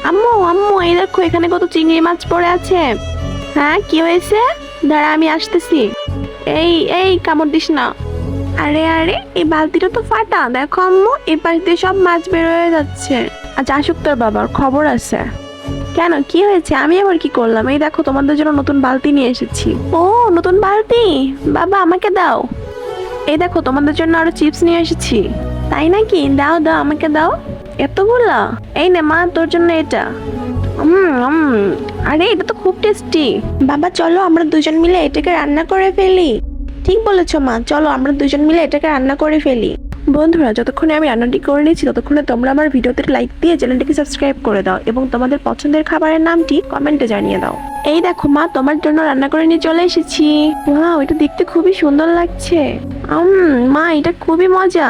আম্মু আম্মু, এই দেখো এখানে কত চিংড়ি মাছ পড়ে আছে। হ্যাঁ, কি হয়েছে? দাঁড়া, আমি আসতেছি। এই এই কামড় দিস না। আরে আরে, এই বালতিটা তো ফাটা, দেখো আম্মু, এই পাশ দিয়ে সব মাছ বের হয়ে যাচ্ছে। আচ্ছা আসুক তোর বাবার, খবর আছে। কেন, কি হয়েছে? আমি আবার কি করলাম? এই দেখো তোমাদের জন্য নতুন বালতি নিয়ে এসেছি। ও, নতুন বালতি? বাবা আমাকে দাও। এই দেখো তোমাদের জন্য আরো চিপস নিয়ে এসেছি। তাই নাকি? দাও দাও, আমাকে দাও। এতগুলা? এই নে মা, তোর জন্য এটা। আরে এটা তো খুব টেস্টি। বাবা চলো আমরা দুজন মিলে এটাকে রান্না করে ফেলি। ঠিক বলেছো মা, চলো আমরা দুজন মিলে এটাকে রান্না করে ফেলি। বন্ধুরা, যতক্ষণে আমি রান্নাটি করে নিয়েছি ততক্ষণে তোমরা আমার ভিডিওতে লাইক দিয়ে চ্যানেলটিকে সাবস্ক্রাইব করে দাও এবং তোমাদের পছন্দের খাবারের নামটি কমেন্টে জানিয়ে দাও। এই দেখো মা, তোমার জন্য রান্না করে নিয়ে চলে এসেছি। ওয়াও, এটা দেখতে খুবই সুন্দর লাগছে। মা, এটা খুবই মজা।